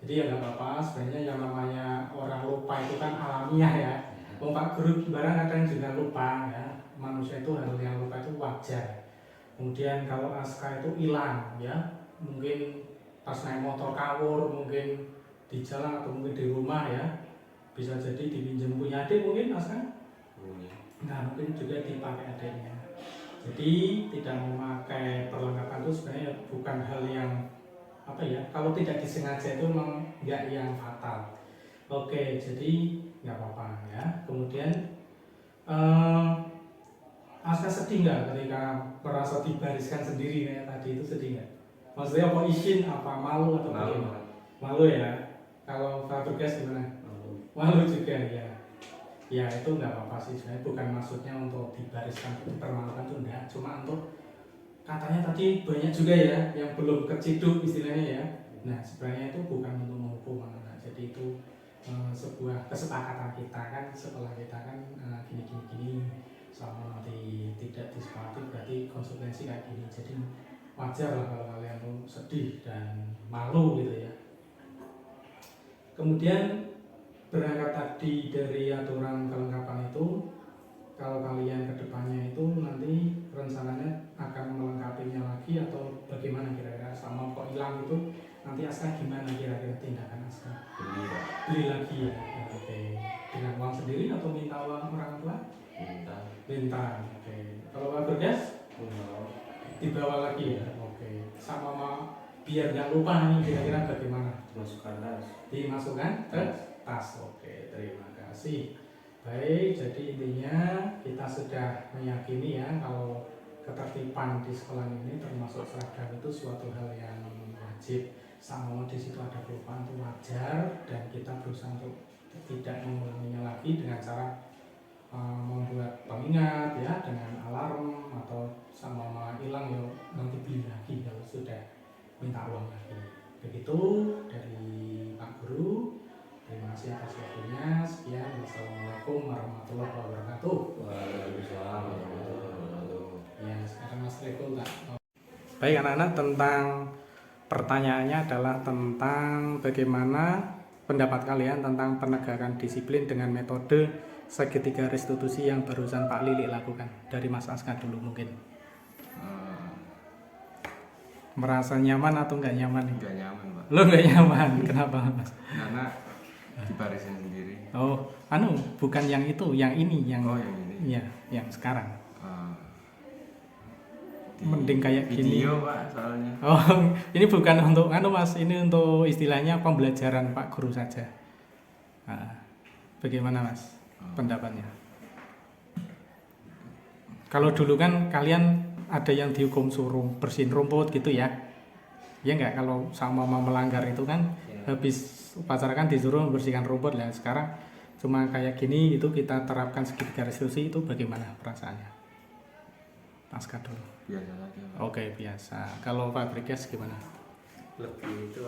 jadi ya nggak apa-apa. Sebenarnya yang namanya orang lupa itu kan alamiah ya. Pak Guru barang kadang juga lupa ya. Manusia itu hal yang lupa itu wajar. Kemudian kalau Aska itu hilang ya, mungkin pas naik motor kawur, mungkin di jalan atau mungkin di rumah ya, bisa jadi dipinjam punya adik mungkin Aska. Punya. Nah, mungkin juga dipakai adiknya. Jadi tidak memakai perlengkapan itu sebenarnya bukan hal yang apa ya, kalau tidak disengaja itu memang nggak yang fatal. Oke, jadi nggak apa-apa ya. Kemudian Aska sedih nggak ketika merasa dibariskan sendiri kayak tadi itu, sedih nggak? Maksudnya apa izin, apa malu atau Malu. bagaimana? Malu ya. Kalau Fabrizio gimana? Malu juga ya. Ya itu nggak apa-apa sih sebenarnya, bukan maksudnya untuk dibariskan, dipermalukan itu enggak, cuma untuk katanya tadi banyak juga ya yang belum keciduk istilahnya ya. Nah sebenarnya itu bukan untuk menghukum anak, jadi itu sebuah kesepakatan kita kan, setelah kita kan gini sama nanti tidak disepakati berarti konsekuensi kayak gini, jadi wajar lah kalau kalian tuh sedih dan malu gitu ya. Kemudian berangkat tadi dari aturan kelengkapan itu, kalau kalian kedepannya itu nanti rencananya akan melengkapinya lagi atau bagaimana kira-kira, sama kok hilang itu nanti Aska gimana kira-kira tindakan Aska? Beli Pak. Beli lagi ya, oke. Dengan uang sendiri atau minta uang orang tua? Minta. Minta, oke. Kalau Pak Bergas? Dibawa lagi ya, oke. Sama biar nggak lupa nih kira-kira bagaimana? Masukkan tas. Dimasukkan ke tas. Oke, terima kasih. Baik, jadi intinya kita sudah meyakini ya kalau ketertiban di sekolah ini termasuk seragam itu suatu hal yang wajib. Sama di situ ada kelupaan itu wajar, dan kita berusaha untuk tidak mengulanginya lagi dengan cara membuat pengingat ya, dengan alarm, atau sama malah hilang ya nanti beli lagi kalau sudah minta uang lagi. Begitu dari Pak Guru. Terima kasih atas waktunya. Sekian. Wassalamualaikum warahmatullahi wabarakatuh. Waalaikumsalam warahmatullahi wabarakatuh. Ya, sekarang Mas Reko tak. Baik anak-anak, tentang pertanyaannya adalah tentang bagaimana pendapat kalian tentang penegakan disiplin dengan metode segitiga restitusi yang barusan Pak Lili lakukan. Dari Mas Aska dulu mungkin. Merasa nyaman atau nggak nyaman? Nggak nyaman Pak, Lo nggak nyaman, kenapa Mas? karena dibarisin sendiri. Oh, bukan yang itu, yang ini, yang Oh yang ini ya, yang sekarang. di Mending kayak gini. video Pak soalnya. Oh, ini bukan untuk Mas, ini untuk istilahnya pembelajaran Pak Guru saja. Nah, bagaimana Mas pendapatnya? Kalau dulu kan kalian ada yang dihukum suruh bersihin rumput gitu ya. Ya enggak, kalau sama mau melanggar itu kan habis upacara kan disuruh membersihkan rumput lah. Sekarang cuma kayak gini, itu kita terapkan segitiga restitusi, itu bagaimana perasaannya? Aska dulu. Biasa saja Pak. Oke, biasa. Kalau Pak Briges gimana? Lebih itu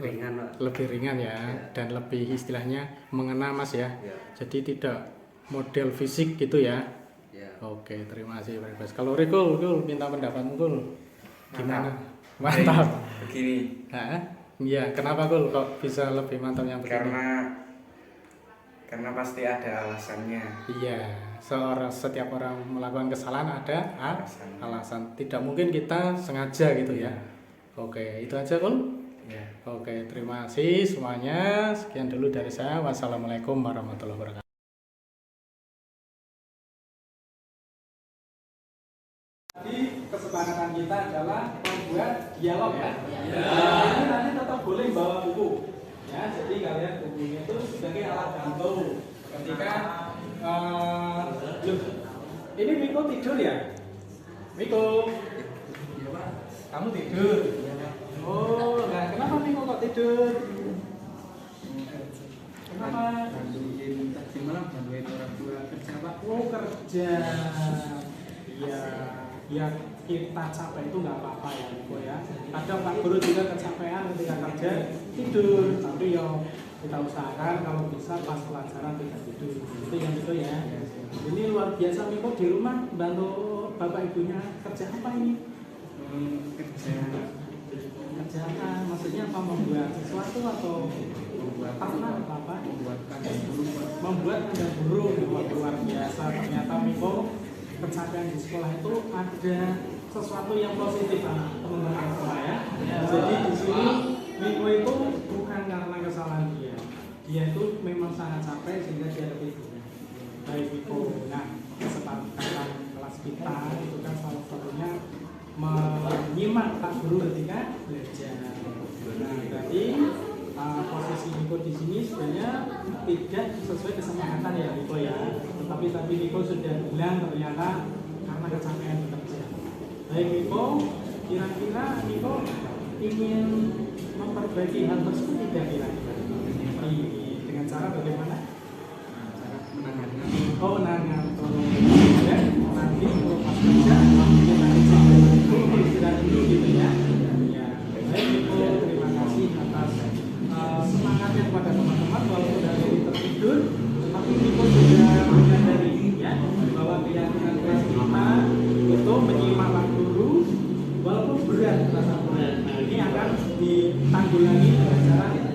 ringan Pak. Lebih ringan ya, dan lebih istilahnya mengena Mas ya. Ya. Jadi tidak model fisik gitu ya. Ya. Oke, terima kasih Pak Briges. Kalau Rikul minta pendapatmu Kul. Gimana? Mantap. Begini, Iya, kenapa Kul kok bisa lebih mantap yang begini? karena Karena pasti ada alasannya. Iya, setiap orang melakukan kesalahan ada alasan. Tidak mungkin kita sengaja gitu ya. Oke, itu aja Kul. Ya. Oke, terima kasih semuanya. Sekian dulu dari saya. Wassalamualaikum warahmatullahi wabarakatuh. Jadi kesepakatan kita adalah membuat dialog ya. Ini nanti tetap boleh bawa buku. Ya, jadi kalian bukunya itu sebagai alat bantu. Ketika loh, ini Miko tidur ya? Miko, kamu tidur? Oh, nah kenapa Miko kok tidur? Kenapa? Bantuin tadi malam bantuin orang tua kerja Pak. Oh, kerja. Iya, ya kita capek itu nggak apa-apa ya Miko ya. Kadang Pak Guru juga kecapean ketika kerja tidur, tapi ya kita usahakan kalau bisa pas pelajaran tidak tidur. Itu yang itu ya. Ini luar biasa Miko di rumah bantu bapak ibunya kerja apa ini? Kerja apa? Maksudnya apa, membuat sesuatu atau membuat ternak atau apa? Membuat kandang burung. Membuat kandang burung. Luar biasa. Ternyata Miko pencapaian di sekolah itu ada sesuatu yang positif teman-teman sekolah ya. Jadi di sini Miko itu bukan karena kesalahan dia itu memang sangat capek sehingga dia tertidur. Baik Miko, nah kesepakatan kelas kita itu kan salah satunya menyimak Pak Guru ketika belajar. Nah berarti posisi Miko di sini sebenarnya tidak sesuai kesepakatan ya Miko ya. Tetapi Miko sudah bilang ternyata karena kecapean bekerja. Baik Miko, kira-kira Miko ingin memperbaiki hal tersebut tidak kira-kira? Dengan cara bagaimana? Cara menangani. Oh, nangan tolong ya. Nanti kalau pas kerja kita istirahat dulu gitu ya. Ya, baik Miko, terima kasih atas semangatnya kepada teman-teman walaupun dari tertidur, tapi Miko sudah menyadari ya bahwa keyakinan kelas kita itu menyimak Pak Guru walaupun berat rasa berat. Nah, ini akan ditanggulangi dengan cara kita.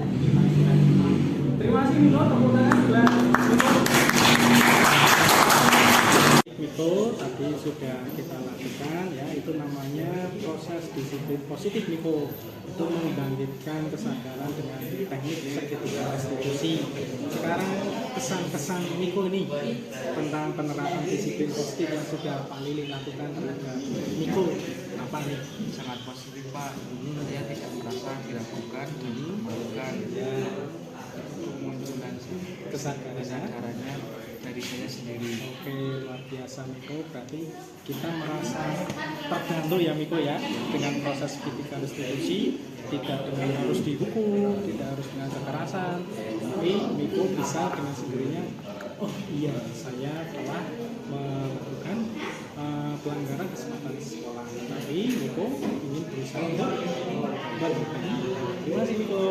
Terima kasih Miko, tepuk tangan buat Miko. Miko tadi sudah kita lakukan ya, itu namanya proses disiplin positif Miko. Itu membangkitkan kesadaran dengan teknik segitiga restitusi. Sekarang kesan-kesan Miko ini tentang penerapan disiplin positif yang sudah Pak Lili lakukan terhadap Miko apa nih? Sangat positif Pak. Saya tidak merasa diragukan dan memalukan. Kemunculan kesadarannya dari saya sendiri. Oke, luar biasa Miko. Berarti kita merasa terbantu ya Miko ya dengan proses segitiga restitusi, tidak dengan harus dihukum, tidak harus dengan kekerasan, tapi Miko bisa dengan sendirinya, oh iya saya telah melakukan pelanggaran kesempatan sekolah, tapi Miko ingin berusaha untuk memperbaiki. Terima kasih Miko.